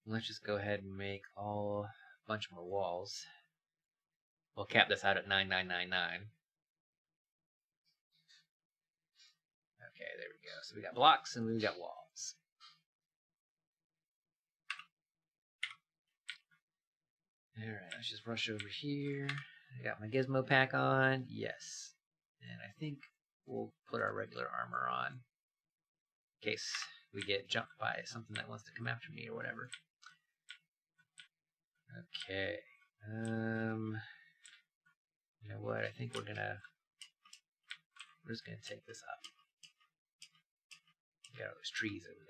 let's just go ahead and make a bunch more walls. We'll cap this out at 9999. Okay, there we go. So we got blocks and we got walls. Alright, let's just rush over here. I got my gizmo pack on. Yes. And I think we'll put our regular armor on in case we get jumped by something that wants to come after me or whatever. Okay. You know what? I think we're just gonna take this up. Got all those trees over there.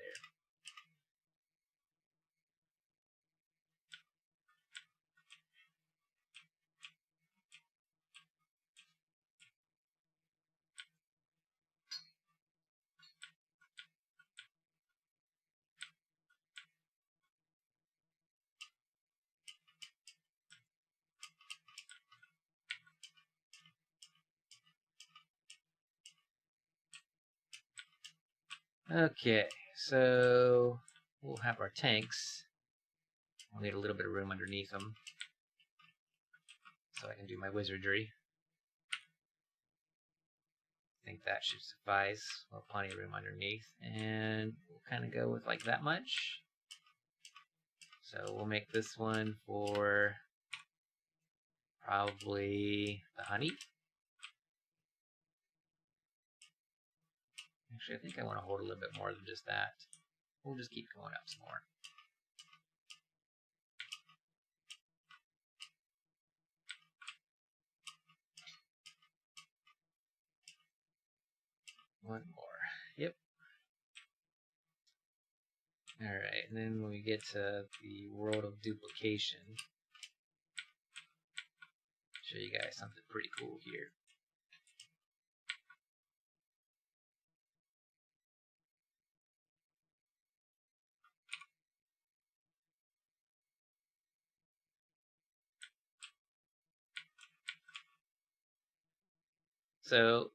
Okay, so we'll have our tanks. We'll need a little bit of room underneath them so I can do my wizardry. I think that should suffice. We'll have plenty of room underneath, and we'll kind of go with like that much. So we'll make this one for probably the honey. Actually, I think I want to hold a little bit more than just that. We'll just keep going up some more. One more. Yep. Alright, and then when we get to the world of duplication, show you guys something pretty cool here. So,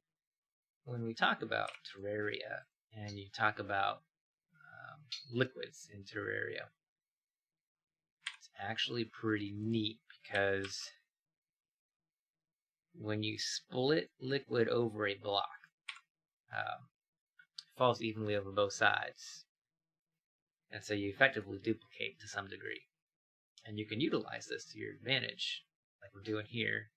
when we talk about Terraria, and you talk about liquids in Terraria, it's actually pretty neat because when you split liquid over a block, it falls evenly over both sides, and so you effectively duplicate to some degree. And you can utilize this to your advantage, like we're doing here.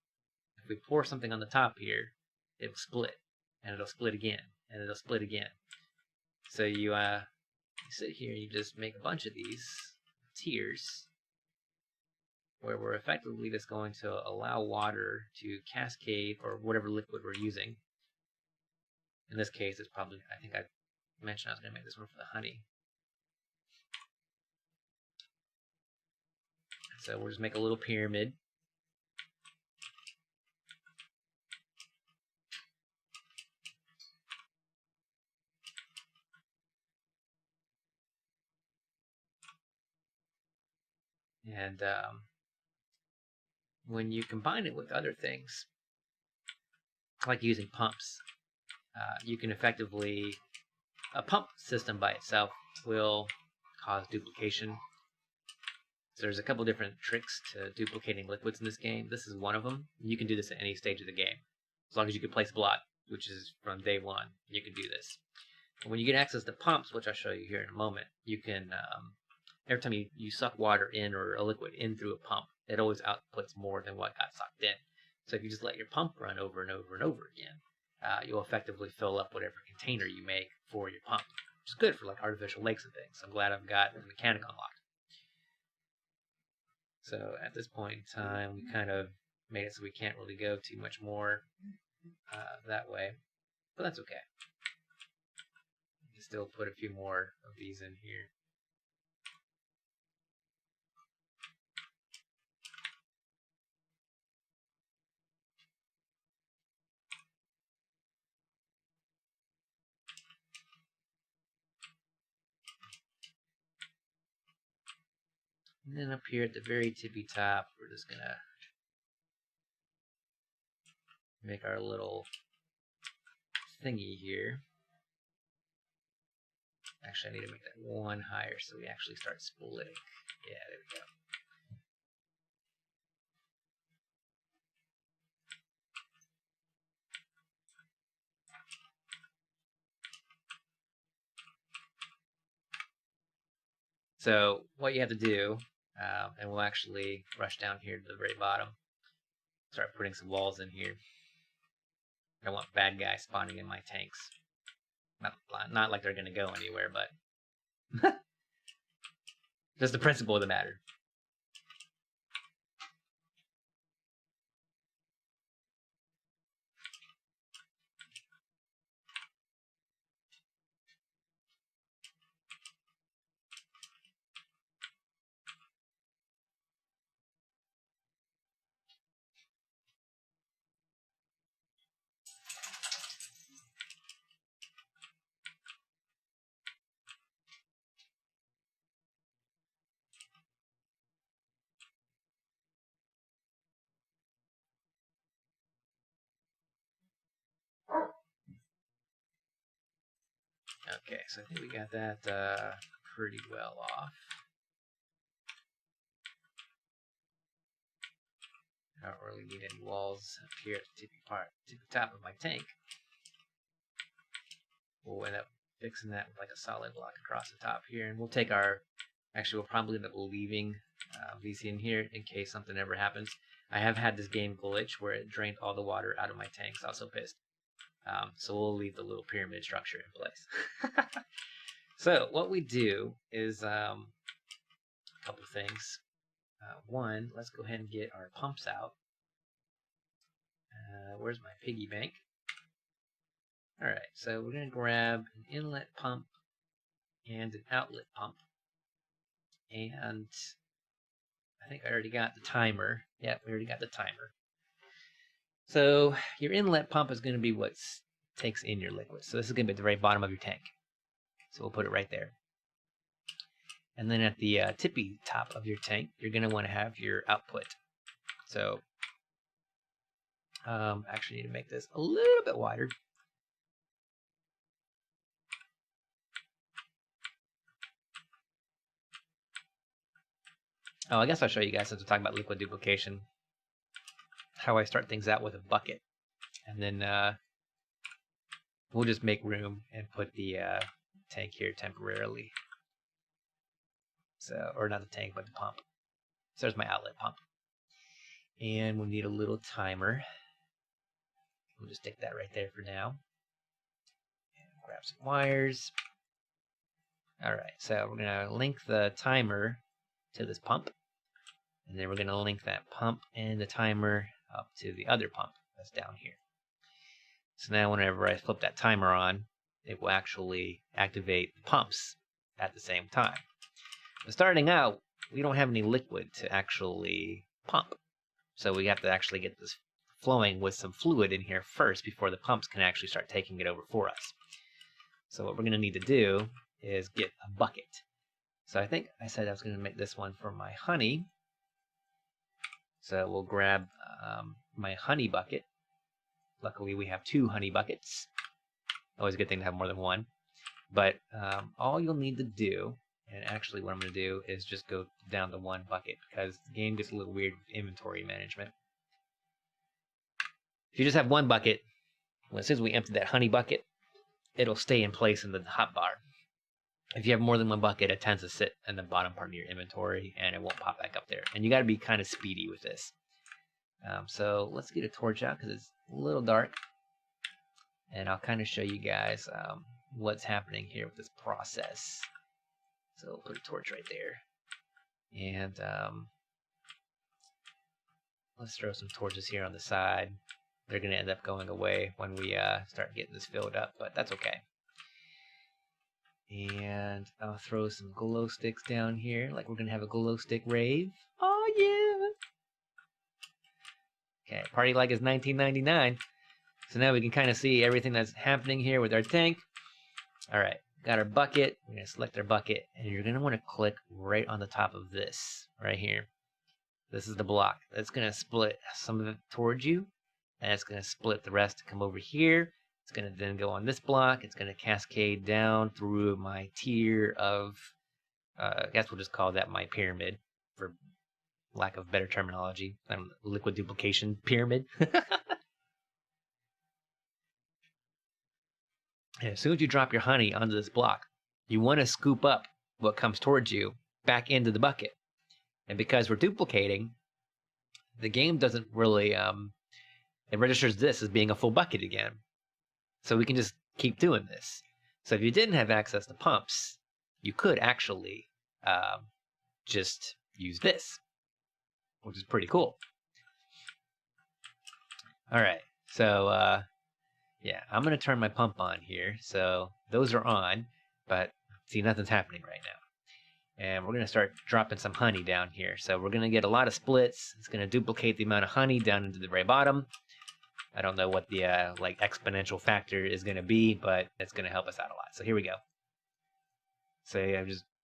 If we pour something on the top here, it'll split, and it'll split again, and it'll split again. So you sit here and you just make a bunch of these tiers where we're effectively just going to allow water to cascade, or whatever liquid we're using. In this case, it's probably, I think I mentioned I was going to make this one for the honey. So we'll just make a little pyramid. And when you combine it with other things, like using pumps, you can effectively, a pump system by itself will cause duplication. So there's a couple different tricks to duplicating liquids in this game. This is one of them. You can do this at any stage of the game. As long as you can place a block, which is from day one, you can do this. And when you get access to pumps, which I'll show you here in a moment, you can, every time you suck water in or a liquid in through a pump, it always outputs more than what got sucked in. So if you just let your pump run over and over and over again, you'll effectively fill up whatever container you make for your pump, which is good for like artificial lakes and things. I'm glad I've got the mechanic unlocked. So at this point in time, we kind of made it so we can't really go too much more that way, but that's okay. You can still put a few more of these in here. And then up here at the very tippy top, we're just gonna make our little thingy here. Actually, I need to make that one higher so we actually start splitting. Yeah, there we go. So what you have to do, and we'll actually rush down here to the very bottom, start putting some walls in here. I want bad guys spawning in my tanks. Not like they're going to go anywhere, but just the principle of the matter. Okay, so I think we got that pretty well off. I don't really need any walls up here at the tippy top of my tank. We'll end up fixing that with like a solid block across the top here, and we'll take our. Actually, we'll probably end up leaving these in here in case something ever happens. I have had this game glitch where it drained all the water out of my tanks. I was so pissed. So we'll leave the little pyramid structure in place. So what we do is a couple things. One, let's go ahead and get our pumps out. Where's my piggy bank? Alright, so we're going to grab an inlet pump and an outlet pump. And I think I already got the timer. Yep, we already got the timer. So your inlet pump is going to be what takes in your liquid. So this is going to be at the very bottom of your tank. So we'll put it right there. And then at the tippy top of your tank, you're going to want to have your output. So actually need to make this a little bit wider. Oh, I guess I'll show you guys, since we're talking about liquid duplication, how I start things out with a bucket. And then we'll just make room and put the tank here temporarily. So, or not the tank, but the pump. So there's my outlet pump. And we'll need a little timer. We'll just stick that right there for now. And grab some wires. Alright, so we're going to link the timer to this pump. And then we're going to link that pump and the timer up to the other pump that's down here. So now whenever I flip that timer on, it will actually activate the pumps at the same time. But starting out, we don't have any liquid to actually pump. So we have to actually get this flowing with some fluid in here first before the pumps can actually start taking it over for us. So what we're going to need to do is get a bucket. So I think I said I was going to make this one for my honey. So we'll grab my honey bucket. Luckily we have 2 honey buckets. Always a good thing to have more than one. But all you'll need to do, and actually what I'm going to do is just go down to 1 bucket, because the game gets a little weird with inventory management. If you just have 1 bucket, well, as soon as we empty that honey bucket, it'll stay in place in the hotbar. If you have more than 1 bucket, it tends to sit in the bottom part of your inventory, and it won't pop back up there. And you got to be kind of speedy with this. So let's get a torch out, because it's a little dark. And I'll kind of show you guys what's happening here with this process. So we'll put a torch right there. And let's throw some torches here on the side. They're going to end up going away when we start getting this filled up, but that's okay. And I'll throw some glow sticks down here, like we're going to have a glow stick rave. Oh, yeah! Okay, party like it's 1999. So now we can kind of see everything that's happening here with our tank. Alright, got our bucket. We're going to select our bucket, and you're going to want to click right on the top of this, right here. This is the block. That's going to split some of it towards you, and it's going to split the rest to come over here. It's going to then go on this block. It's going to cascade down through my tier of, I guess we'll just call that my pyramid for lack of better terminology. Liquid duplication pyramid. And as soon as you drop your honey onto this block, you want to scoop up what comes towards you back into the bucket. And because we're duplicating, the game doesn't really, it registers this as being a full bucket again. So we can just keep doing this. So if you didn't have access to pumps, you could actually just use this, which is pretty cool. All right, so yeah, I'm going to turn my pump on here. So those are on, but see, nothing's happening right now. And we're going to start dropping some honey down here. So we're going to get a lot of splits. It's going to duplicate the amount of honey down into the very bottom. I don't know what the like exponential factor is going to be, but it's going to help us out a lot. So here we go. So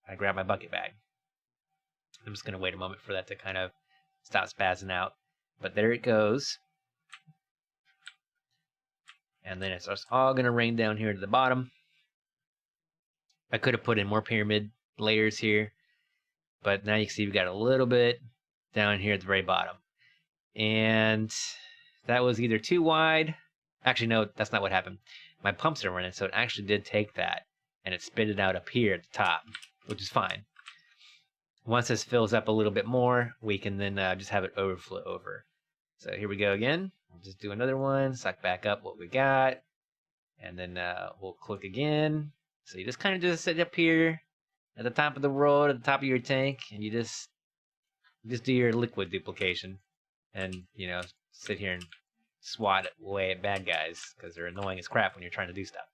I grab my bucket bag. I'm just going to wait a moment for that to kind of stop spazzing out. But there it goes. And then it's all going to rain down here to the bottom. I could have put in more pyramid layers here, but now you can see we got a little bit down here at the very bottom. And that was either too wide. Actually, no, that's not what happened. My pumps are running, so it actually did take that, and it spit it out up here at the top, which is fine. Once this fills up a little bit more, we can then just have it overflow over. So here we go again. We'll just do another one, suck back up what we got, and then we'll click again. So you just kind of just sit up here at the top of the road, at the top of your tank, and you just do your liquid duplication, and you know, sit here and swat away at bad guys because they're annoying as crap when you're trying to do stuff.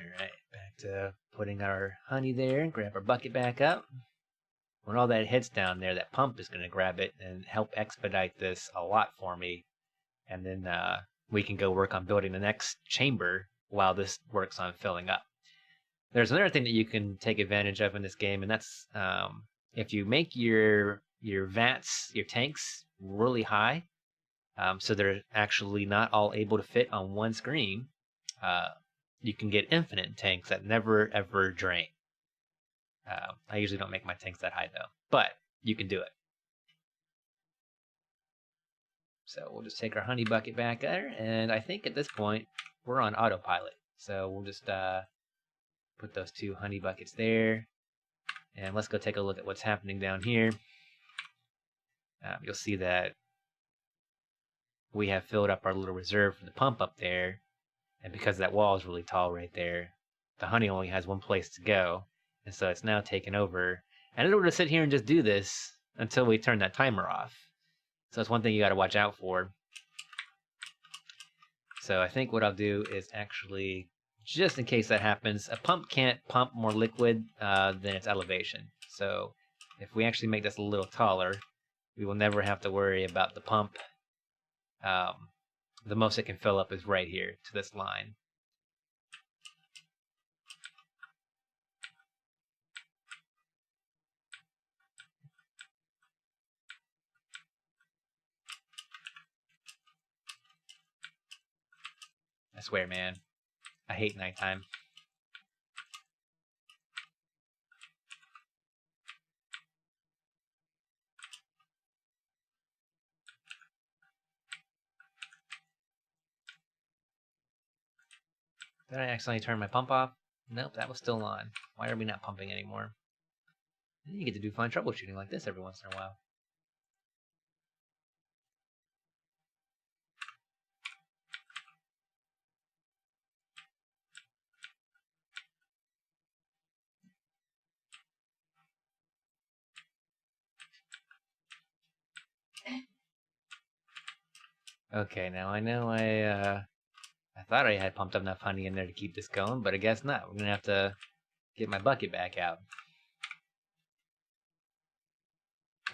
All right, back to putting our honey there. Grab our bucket back up. When all that hits down there, that pump is going to grab it and help expedite this a lot for me. And then we can go work on building the next chamber while this works on filling up. There's another thing that you can take advantage of in this game, and that's if you make your vats, your tanks, really high, so they're actually not all able to fit on one screen, you can get infinite tanks that never ever drain. I usually don't make my tanks that high though, but you can do it. So we'll just take our honey bucket back there, and I think at this point we're on autopilot. So we'll just put those two honey buckets there, and let's go take a look at what's happening down here. You'll see that we have filled up our little reserve for the pump up there, and because that wall is really tall right there, the honey only has one place to go, and so it's now taken over. And it'll just sit here and just do this until we turn that timer off. So that's one thing you got to watch out for. So I think what I'll do is actually, just in case that happens, a pump can't pump more liquid than its elevation. So if we actually make this a little taller, we will never have to worry about the pump. The most it can fill up is right here to this line. I swear, man, I hate nighttime. Did I accidentally turn my pump off? Nope, that was still on. Why are we not pumping anymore? You get to do fun troubleshooting like this every once in a while. Okay, now I know I thought I had pumped up enough honey in there to keep this going, but I guess not. We're gonna have to get my bucket back out.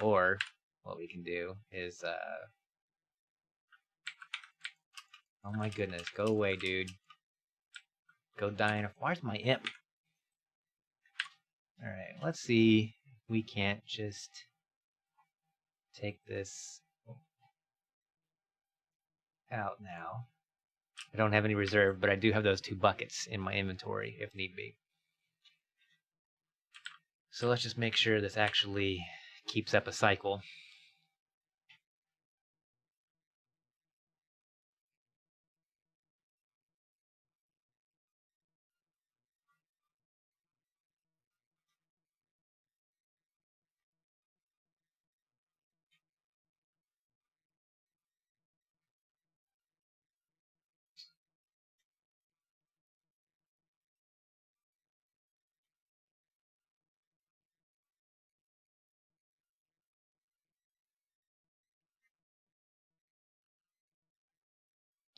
Or what we can do is oh my goodness, go away, dude. Go die in a... Where's my imp? Alright, let's see if we can't just take this out now. I don't have any reserve, but I do have those 2 buckets in my inventory if need be. So let's just make sure this actually keeps up a cycle.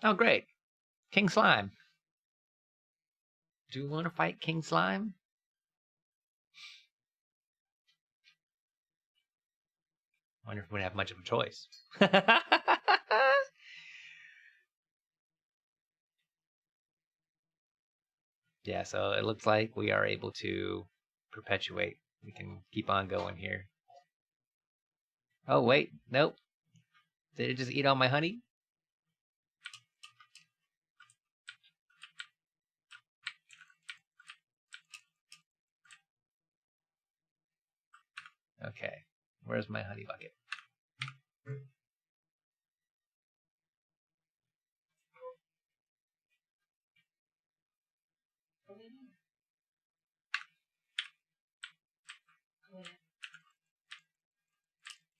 Oh, great. King Slime. Do you want to fight King Slime? I wonder if we have much of a choice. Yeah, so it looks like we are able to perpetuate. We can keep on going here. Oh, wait. Nope. Did it just eat all my honey? Okay. Where's my honey bucket?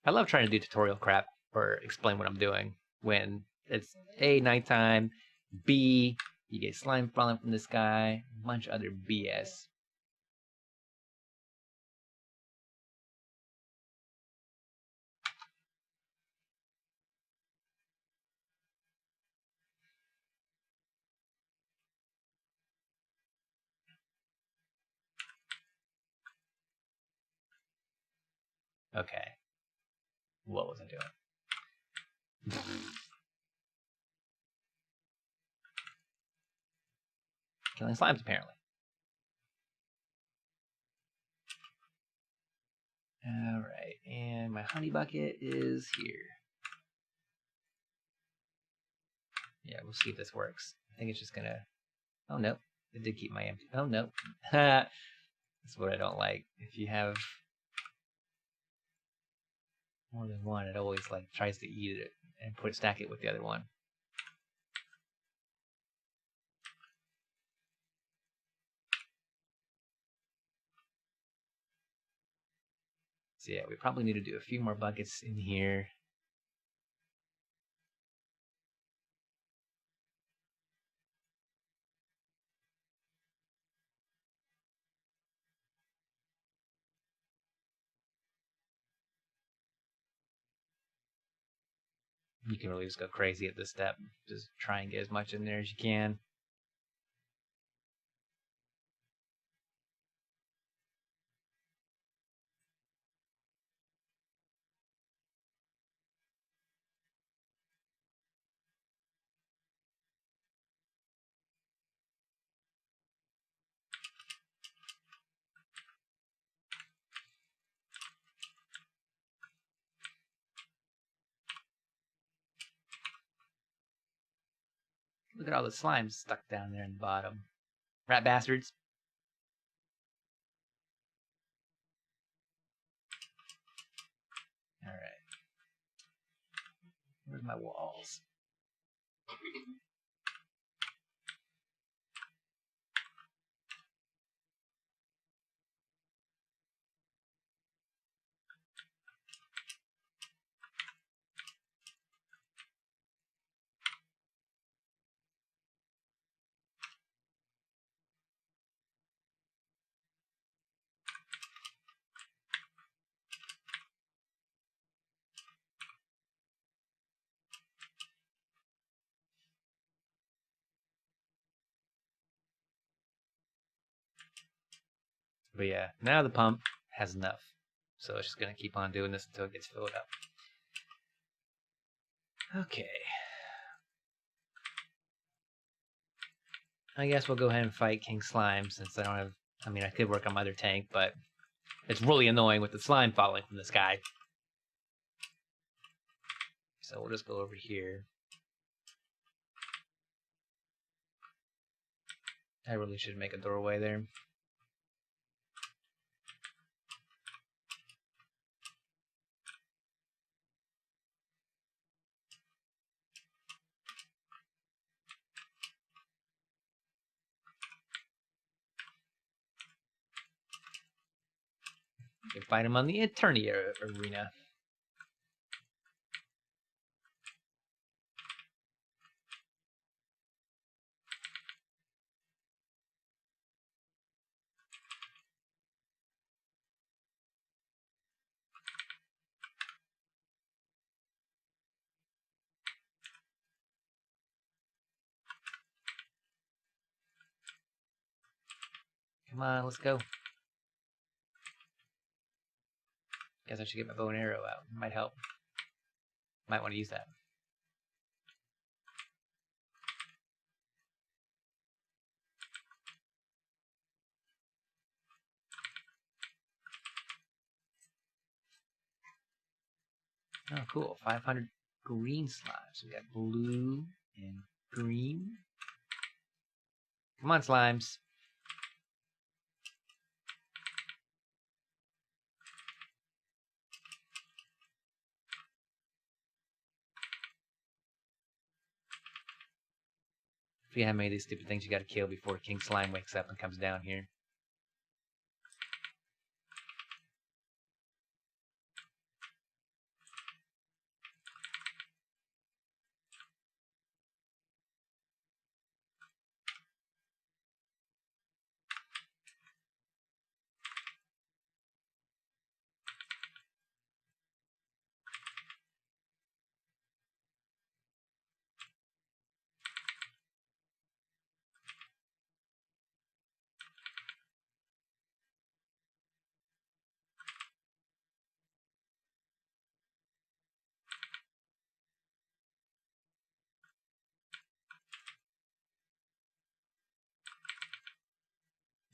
I love trying to do tutorial crap or explain what I'm doing when it's A, nighttime, B, you get slime falling from the sky, a bunch of other BS. Okay. What was I doing? Killing slimes, apparently. Alright, and my honey bucket is here. Yeah, we'll see if this works. I think it's just gonna... Oh, no. It did keep my empty... Oh, no. That's what I don't like. If you have more than one, it always, like, tries to eat it and stack it with the other one. So yeah, we probably need to do a few more buckets in here. You can really just go crazy at this step. Just try and get as much in there as you can. Look at all the slime stuck down there in the bottom. Rat bastards. Alright. Where's my walls? But yeah, now the pump has enough. So it's just going to keep on doing this until it gets filled up. Okay. I guess we'll go ahead and fight King Slime since I don't have... I mean, I could work on my other tank, but it's really annoying with the slime falling from the sky. So we'll just go over here. I really should make a doorway there. You can find him on the Terraria arena. Come on, let's go. Guess I should get my bow and arrow out. Might help. Might want to use that. Oh, cool. 500 green slimes. We got blue and green. Come on, slimes. See how many of these stupid things you gotta kill before King Slime wakes up and comes down here.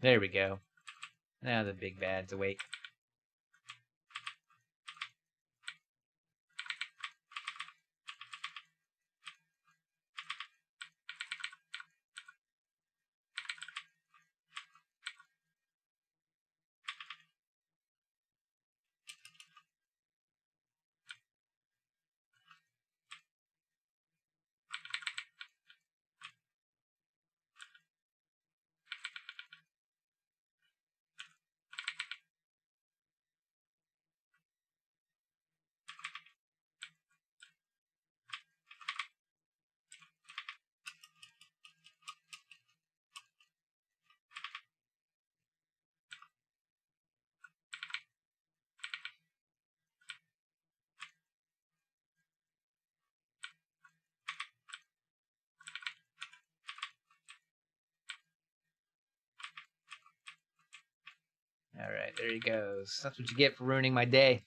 There we go. Now the big bad's awake. Alright, there he goes. That's what you get for ruining my day.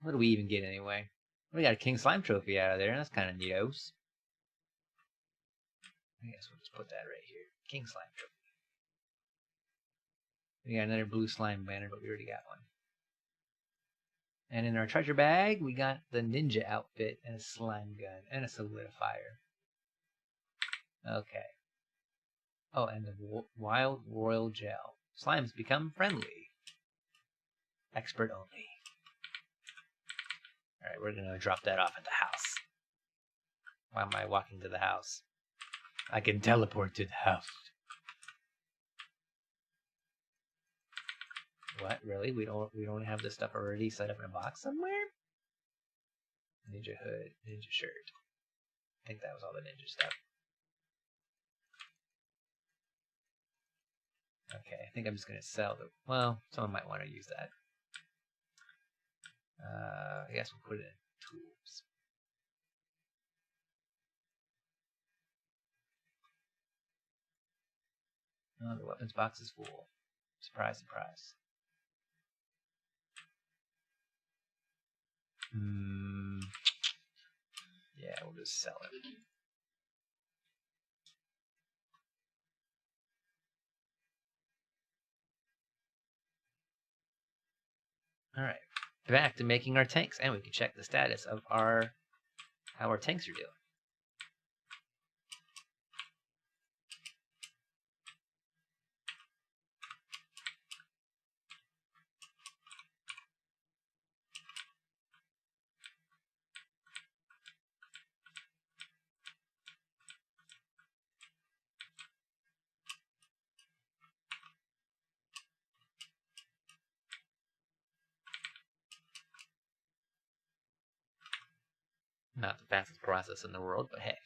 What do we even get anyway? We got a King Slime trophy out of there. That's kind of neatos. I guess we'll just put that right here. King Slime trophy. We got another blue slime banner, but we already got one. And in our treasure bag, we got the ninja outfit and a slime gun and a solidifier. Okay. Oh, and the wild royal gel. Slimes become friendly. Expert only. Alright, we're gonna drop that off at the house. Why am I walking to the house? I can teleport to the house. What? Really? We don't have this stuff already set up in a box somewhere? Ninja hood, ninja shirt. I think that was all the ninja stuff. Okay, I think I'm just gonna sell the. Well, someone might want to use that. I guess we'll put it in tools. Oh, the weapons box is full. Surprise, surprise. Yeah, we'll just sell it. Alright, back to making our tanks, and we can check the status of how our tanks are doing. Not the fastest process in the world, but hey,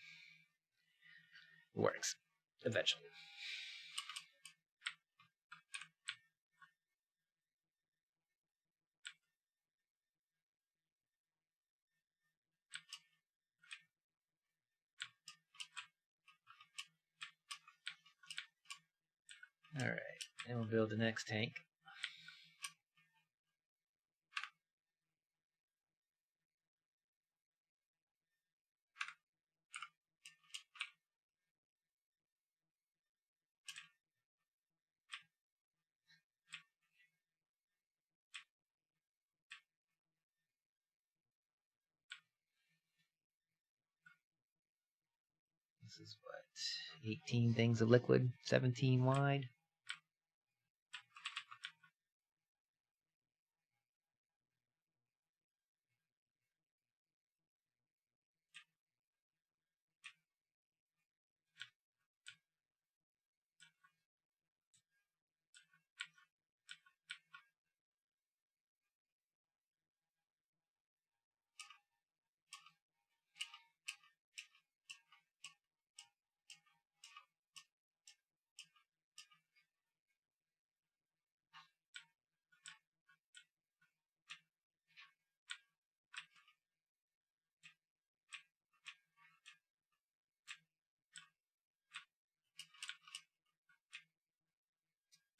it works eventually. Alright, and we'll build the next tank. This is what, 18 things of liquid, 17 wide.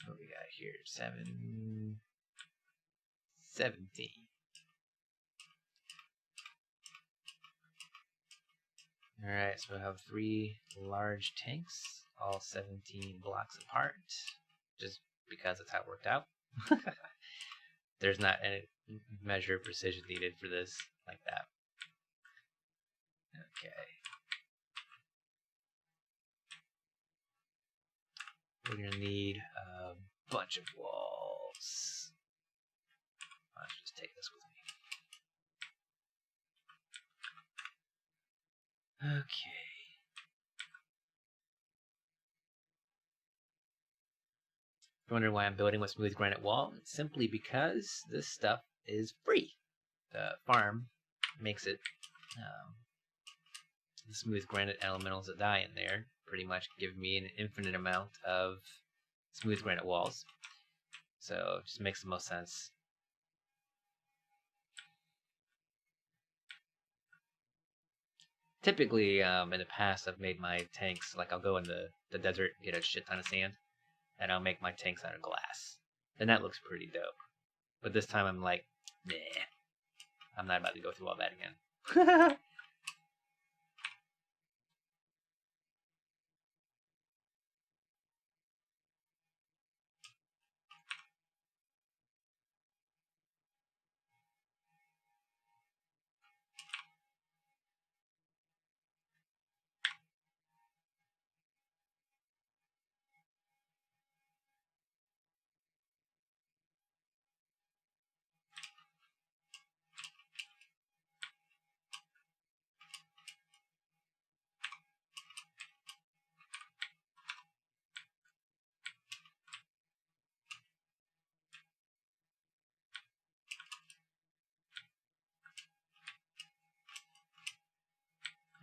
What we got here? 17. Alright, so we have 3 large tanks, all 17 blocks apart, just because that's how it worked out. There's not any measure of precision needed for this like that. Okay. We're going to need a bunch of walls. I'll just take this with me. Okay. Wondering why I'm building with smooth granite wall? It's simply because this stuff is free. The farm makes it the smooth granite elementals that die in there pretty much give me an infinite amount of smooth granite walls. So it just makes the most sense. Typically, in the past, I've made my tanks, like I'll go in the desert, get a shit ton of sand, and I'll make my tanks out of glass. And that looks pretty dope. But this time I'm like, nah, I'm not about to go through all that again.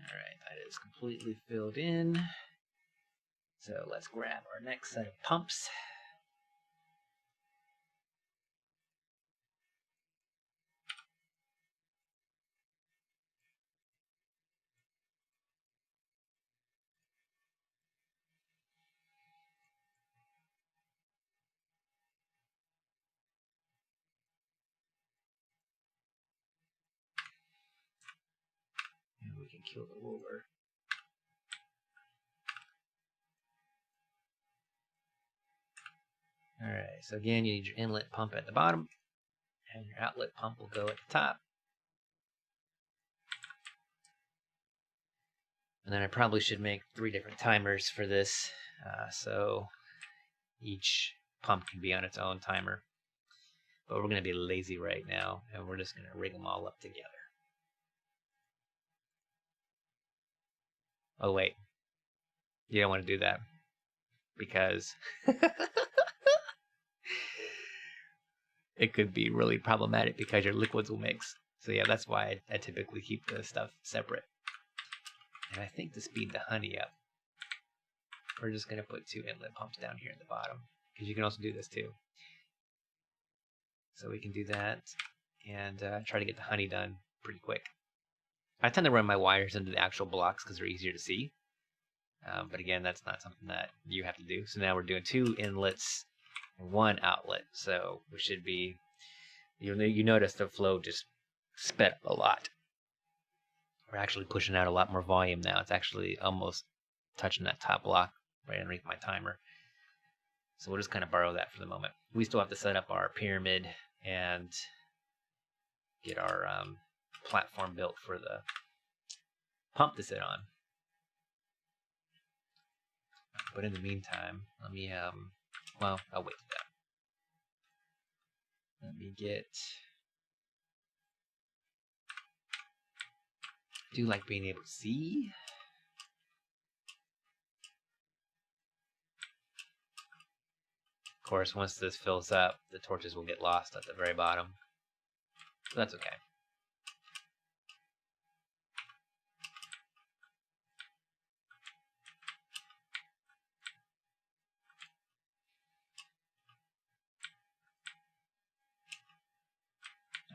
Alright, that is completely filled in. So let's grab our next set of pumps. And we can kill the roller. Alright, so again, you need your inlet pump at the bottom. And your outlet pump will go at the top. And then I probably should make 3 different timers for this, so each pump can be on its own timer. But we're going to be lazy right now, and we're just going to rig them all up together. Oh wait, you don't want to do that, because it could be really problematic because your liquids will mix. So yeah, that's why I typically keep the stuff separate. And I think to speed the honey up, we're just going to put 2 inlet pumps down here at the bottom, because you can also do this too. So we can do that and try to get the honey done pretty quick. I tend to run my wires into the actual blocks because they're easier to see. But again, that's not something that you have to do. So now we're doing 2 inlets and 1 outlet. So we should be, you notice the flow just sped up a lot. We're actually pushing out a lot more volume now. It's actually almost touching that top block right underneath my timer. So we'll just kind of borrow that for the moment. We still have to set up our pyramid and get our platform built for the pump to sit on. But in the meantime, let me, well, I'll wait for that. Let me get, I do like being able to see. Of course, once this fills up, the torches will get lost at the very bottom. But that's okay.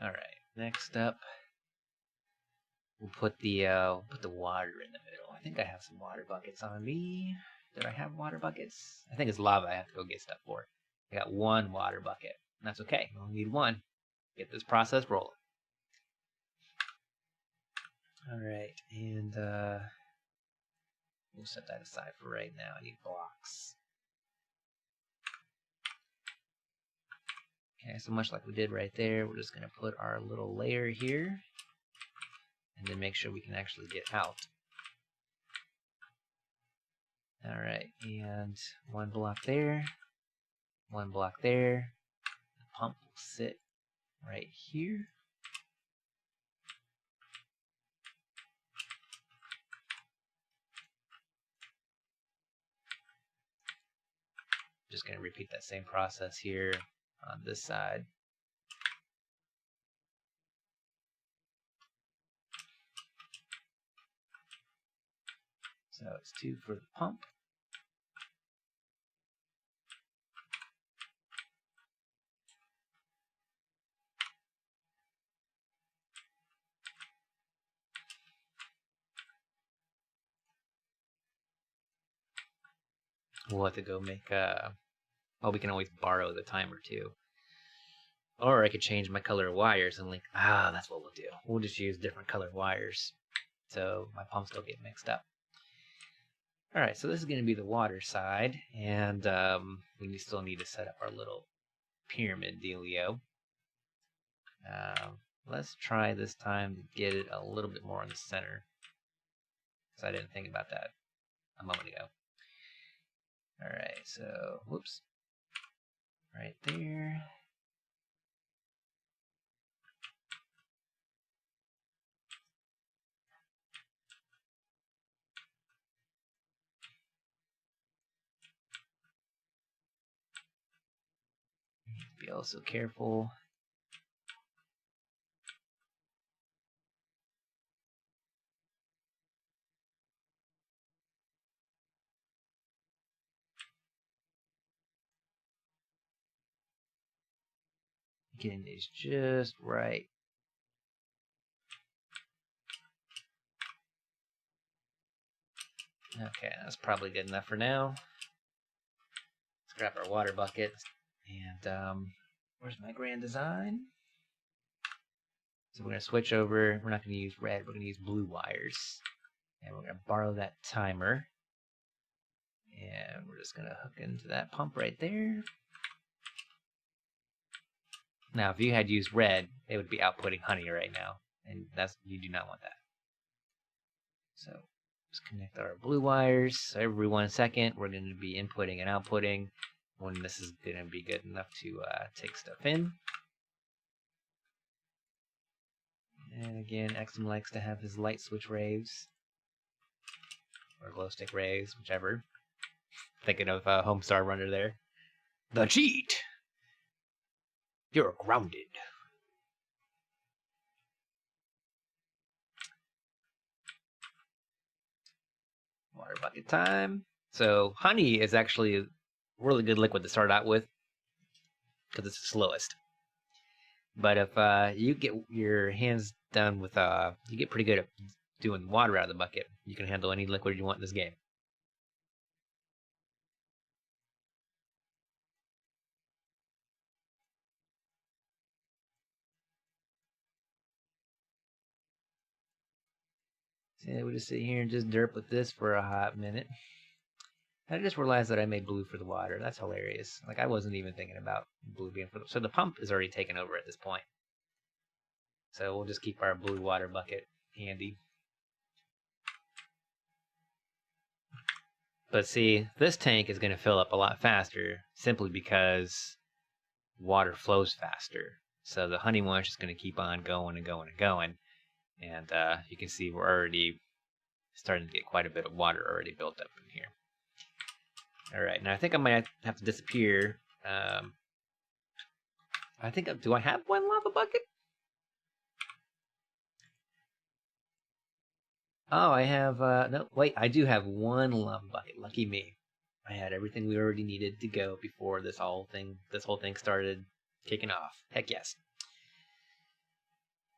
Alright, next up, we'll put the water in the middle. I think I have some water buckets on me. Did I have water buckets? I think it's lava I have to go get stuff for. I got 1 water bucket. And that's okay. We only need 1. Get this process rolling. Alright, and we'll set that aside for right now. I need blocks. Okay, so much like we did right there, we're just going to put our little layer here. And then make sure we can actually get out. Alright, and 1 block there. 1 block there. The pump will sit right here. Just going to repeat that same process here on this side. So it's 2 for the pump. We'll have to go make well, we can always borrow the timer too. Or I could change my color of wires and like, that's what we'll do. We'll just use different colored wires so my pumps don't get mixed up. Alright, so this is going to be the water side, and we still need to set up our little pyramid dealio. Let's try this time to get it a little bit more in the center, because I didn't think about that a moment ago. Alright, so, whoops. Right there. Be also careful. Getting these just right. Okay, that's probably good enough for now. Let's grab our water bucket. And where's my grand design? So we're going to switch over. We're not going to use red. We're going to use blue wires. And we're going to borrow that timer. And we're just going to hook into that pump right there. Now, if you had used red, it would be outputting honey right now, and you do not want that. So let's connect our blue wires. So every 1 second, we're going to be inputting and outputting when this is going to be good enough to take stuff in. And again, Ekzim likes to have his light switch rays, or glow stick rays, whichever. Thinking of Homestar Runner there. The cheat! You're grounded. Water bucket time. So honey is actually a really good liquid to start out with because it's the slowest. But if you get your hands done with, you get pretty good at doing water out of the bucket, you can handle any liquid you want in this game. So we'll just sit here and just derp with this for a hot minute. I just realized that I made blue for the water. That's hilarious. Like, I wasn't even thinking about blue being for the... So the pump is already taken over at this point. So we'll just keep our blue water bucket handy. But see, this tank is going to fill up a lot faster simply because water flows faster. So the honey one is just going to keep on going and going and going. And you can see we're already starting to get quite a bit of water already built up in here. All right, now I think I might have to disappear. I think, do I have one lava bucket? Oh, I have, no, wait, I do have one lava bucket. Lucky me. I had everything we already needed to go before this whole thing started kicking off. Heck yes.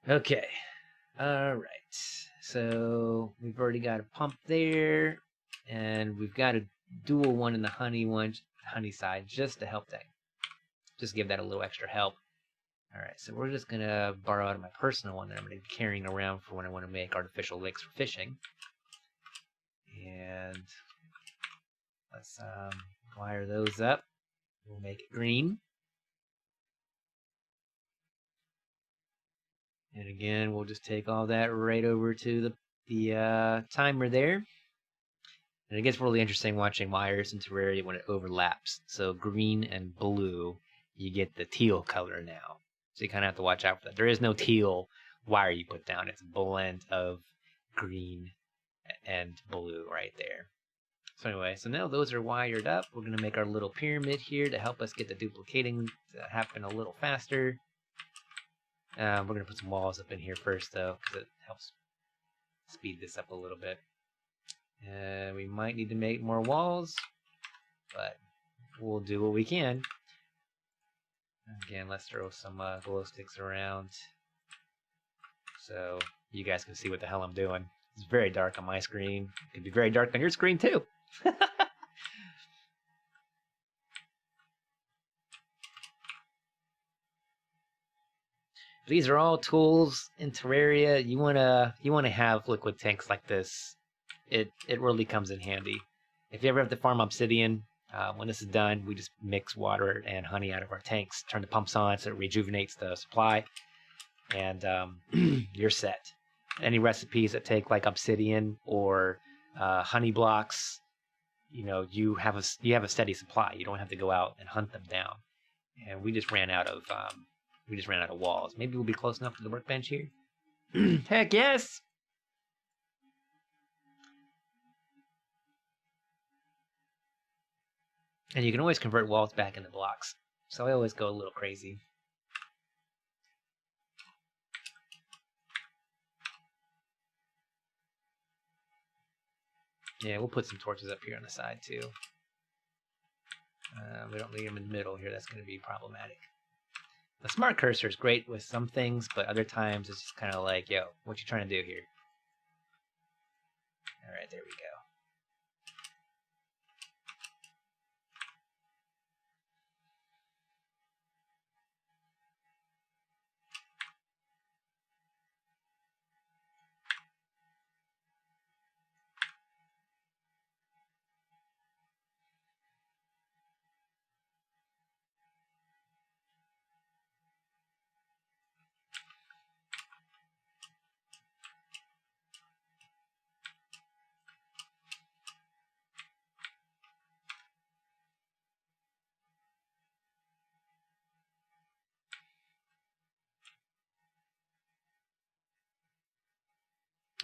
Okay. All right. So we've already got a pump there, and we've got a dual one in the honey side, just to help that. Just give that a little extra help. All right, so we're just gonna borrow out of my personal one that I'm gonna be carrying around for when I want to make artificial lakes for fishing. And let's wire those up. We'll make it green. And again, we'll just take all that right over to the timer there. And it gets really interesting watching wires in Terraria when it overlaps. So green and blue, you get the teal color now. So you kind of have to watch out for that. There is no teal wire you put down. It's a blend of green and blue right there. So anyway, so now those are wired up. We're going to make our little pyramid here to help us get the duplicating to happen a little faster. We're going to put some walls up in here first, though, because it helps speed this up a little bit. We might need to make more walls, but we'll do what we can. Again, let's throw some glow sticks around so you guys can see what the hell I'm doing. It's very dark on my screen. It could be very dark on your screen, too. These are all tools in Terraria. You wanna have liquid tanks like this. It really comes in handy. If you ever have to farm obsidian, when this is done, we just mix water and honey out of our tanks, turn the pumps on so it rejuvenates the supply, and you're set. Any recipes that take like obsidian or honey blocks, you have a steady supply. You don't have to go out and hunt them down. And we just ran out of walls. Maybe we'll be close enough to the workbench here. Heck yes! And you can always convert walls back into blocks. So I always go a little crazy. Yeah, we'll put some torches up here on the side too. We don't need them in the middle here. That's going to be problematic. The smart cursor is great with some things, but other times it's just kind of like, yo, what you trying to do here? All right, there we go.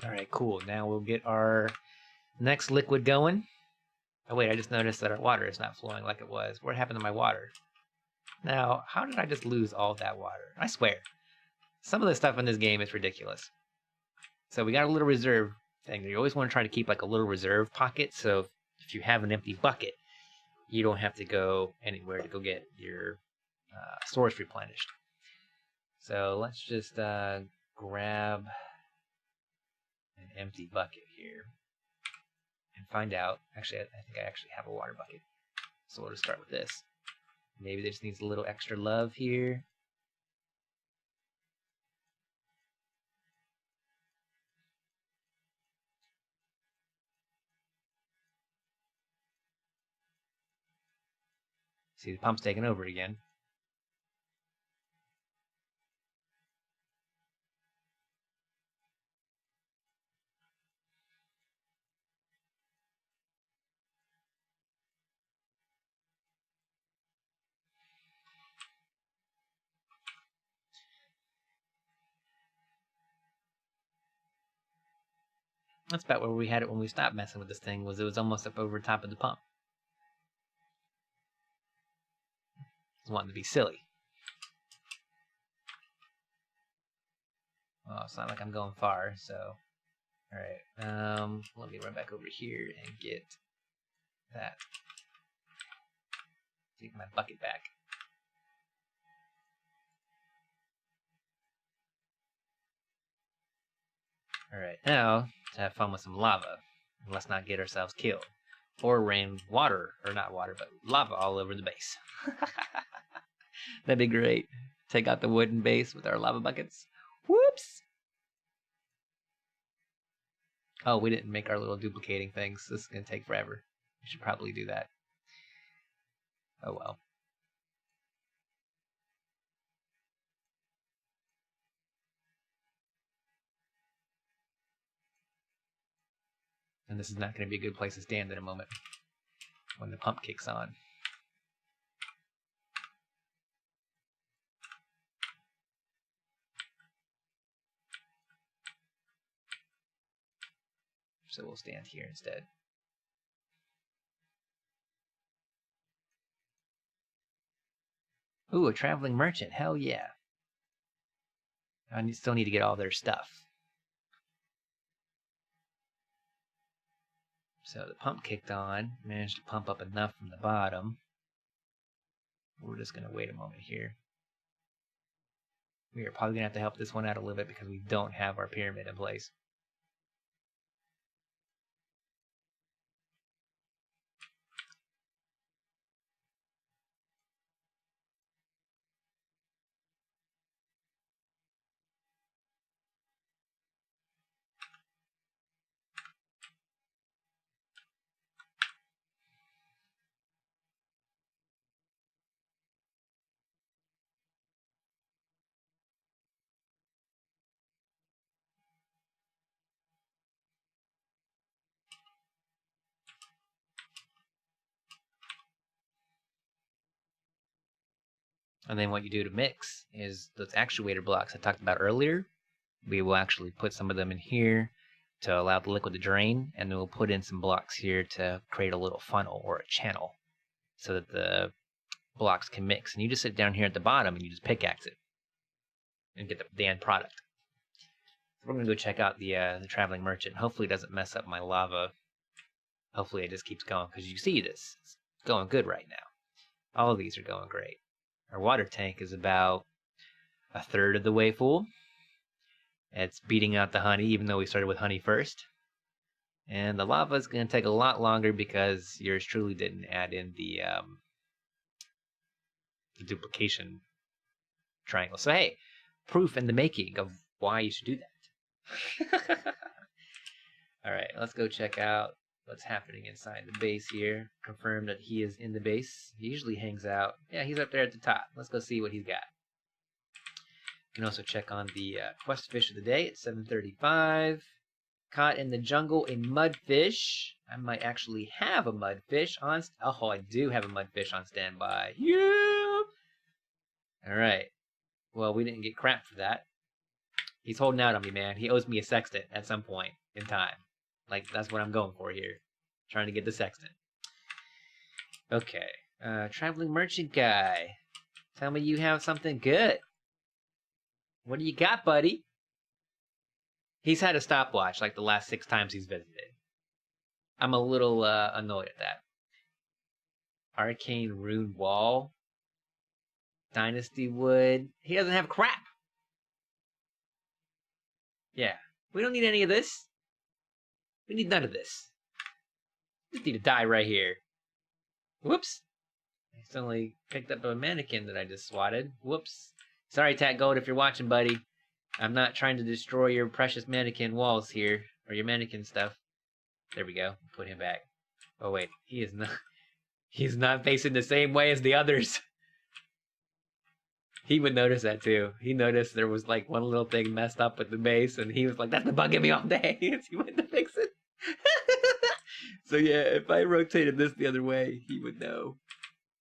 Alright, cool. Now we'll get our next liquid going. Oh wait, I just noticed that our water is not flowing like it was. What happened to my water? Now, how did I just lose all that water? I swear. Some of the stuff in this game is ridiculous. So we got a little reserve thing. You always want to try to keep like a little reserve pocket, so if you have an empty bucket, you don't have to go anywhere to go get your source replenished. So let's just grab an empty bucket here and find out. Actually, I think I actually have a water bucket. So we'll just start with this. Maybe this needs a little extra love here. See, the pump's taking over again. That's about where we had it when we stopped messing with this thing, was it was almost up over top of the pump. It's wanting to be silly. Well, it's not like I'm going far, so... Alright, let me run back over here and get that. Take my bucket back. Alright, now, to have fun with some lava. Let's not get ourselves killed. Or rain water, or not water, but lava all over the base. That'd be great. Take out the wooden base with our lava buckets. Whoops! Oh, we didn't make our little duplicating things. This is going to take forever. We should probably do that. Oh well. And this is not going to be a good place to stand in a moment when the pump kicks on. So we'll stand here instead. Ooh, a traveling merchant. Hell yeah. I still need to get all their stuff. So the pump kicked on. Managed to pump up enough from the bottom. We're just going to wait a moment here. We are probably going to have to help this one out a little bit because we don't have our pyramid in place. And then what you do to mix is those actuator blocks I talked about earlier. We will actually put some of them in here to allow the liquid to drain, and then we'll put in some blocks here to create a little funnel or a channel so that the blocks can mix. And you just sit down here at the bottom and you just pickaxe it and get the end product. So we're going to go check out the traveling merchant. Hopefully it doesn't mess up my lava. Hopefully it just keeps going, because you see this. It's going good right now. All of these are going great. Our water tank is about a third of the way full. It's beating out the honey, even though we started with honey first. And the lava is going to take a lot longer because yours truly didn't add in the duplication triangle. So hey, proof in the making of why you should do that. Alright, let's go check out what's happening inside the base here. Confirm that he is in the base. He usually hangs out. Yeah, he's up there at the top. Let's go see what he's got. You can also check on the quest fish of the day at 7:35. Caught in the jungle a mudfish. I might actually have a mudfish on... Oh, I do have a mudfish on standby. Yeah! Alright. Well, we didn't get crap for that. He's holding out on me, man. He owes me a sextant at some point in time. Like, that's what I'm going for here. Trying to get the sextant. Okay. Traveling merchant guy. Tell me you have something good. What do you got, buddy? He's had a stopwatch like the last 6 times he's visited. I'm a little annoyed at that. Arcane Rune Wall. Dynasty Wood. He doesn't have crap. Yeah. We don't need any of this. We need none of this. Just need to die right here. Whoops. I suddenly picked up a mannequin that I just swatted. Whoops. Sorry, Tat Gold, if you're watching, buddy. I'm not trying to destroy your precious mannequin walls here. Or your mannequin stuff. There we go. Put him back. Oh, wait. He is not... He's not facing the same way as the others. He would notice that too. He noticed there was like one little thing messed up with the base, and he was like, "That's been bugging me all day." He went to fix it. So yeah, if I rotated this the other way, he would know.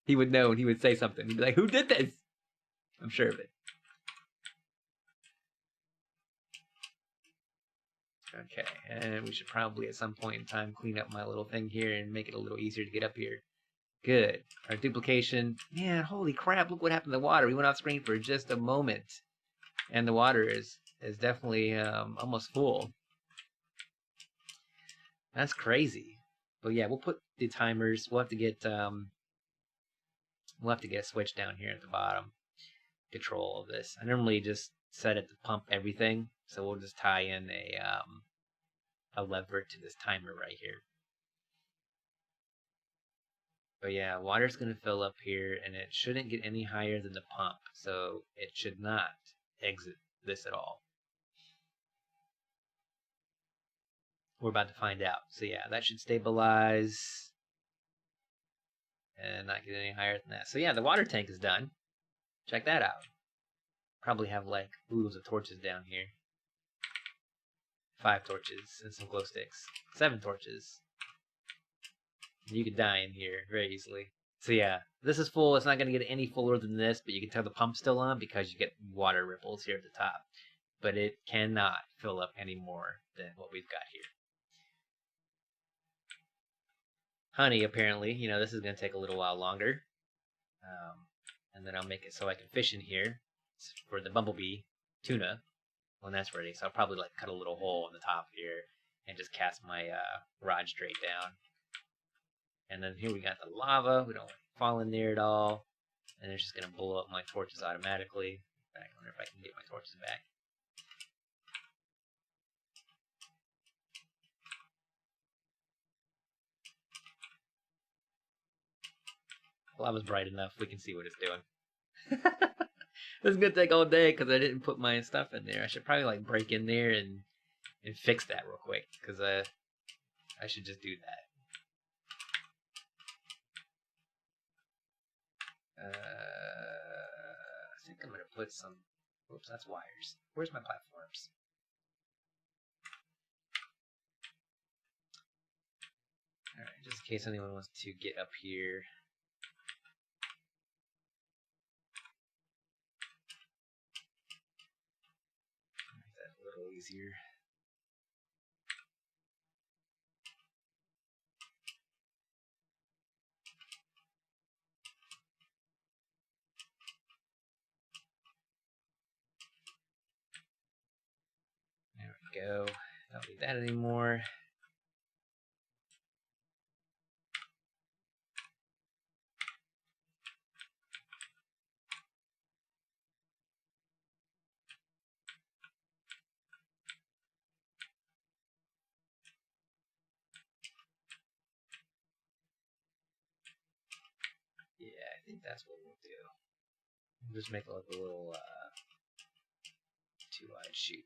He would know, and he would say something. He'd be like, "Who did this?" I'm sure of it. Okay, and we should probably at some point in time clean up my little thing here and make it a little easier to get up here. Good. Our duplication. Man, holy crap, look what happened to the water. We went off screen for just a moment. And the water is definitely almost full. That's crazy. But yeah, we'll put the timers. We'll have to get a switch down here at the bottom. Control of this. I normally just set it to pump everything. So we'll just tie in a lever to this timer right here. But yeah, water's going to fill up here, and it shouldn't get any higher than the pump. So it should not exit this at all. We're about to find out. So yeah, that should stabilize and not get any higher than that. So yeah, the water tank is done. Check that out. Probably have like oodles of torches down here. 5 torches and some glow sticks. 7 torches. You could die in here very easily. So yeah, this is full. It's not going to get any fuller than this, but you can tell the pump's still on because you get water ripples here at the top. But it cannot fill up any more than what we've got here. Honey, apparently, you know, this is going to take a little while longer. And then I'll make it so I can fish in here for the bumblebee tuna when that's ready. So I'll probably like cut a little hole in the top here and just cast my rod straight down. And then here we got the lava. We don't want to fall in there at all. And it's just going to blow up my torches automatically. I wonder if I can get my torches back. The lava's bright enough. We can see what it's doing. This is going to take all day because I didn't put my stuff in there. I should probably like break in there and fix that real quick because I should just do that. I think I'm going to put some... Oops, that's wires. Where's my platforms? Alright, just in case anyone wants to get up here. Make that a little easier. There we go. Don't need that anymore. Yeah, I think that's what we'll do. We'll just make it like a little 2-eyed shoot.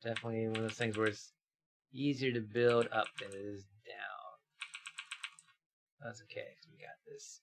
Definitely one of those things where it's easier to build up than it is down. That's okay, because we got this.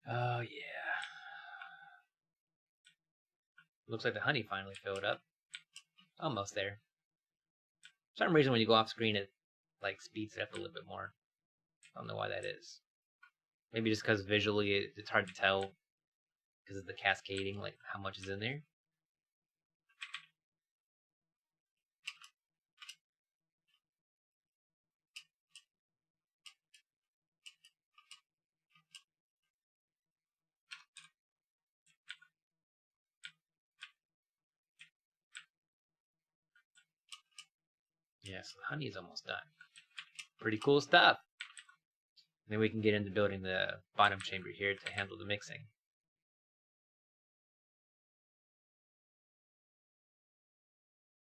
Oh yeah. Looks like the honey finally filled up. Almost there. For some reason when you go off screen it like speeds it up a little bit more. I don't know why that is. Maybe just because visually it's hard to tell because of the cascading, like how much is in there. Yeah, so the honey is almost done. Pretty cool stuff. Then we can get into building the bottom chamber here to handle the mixing.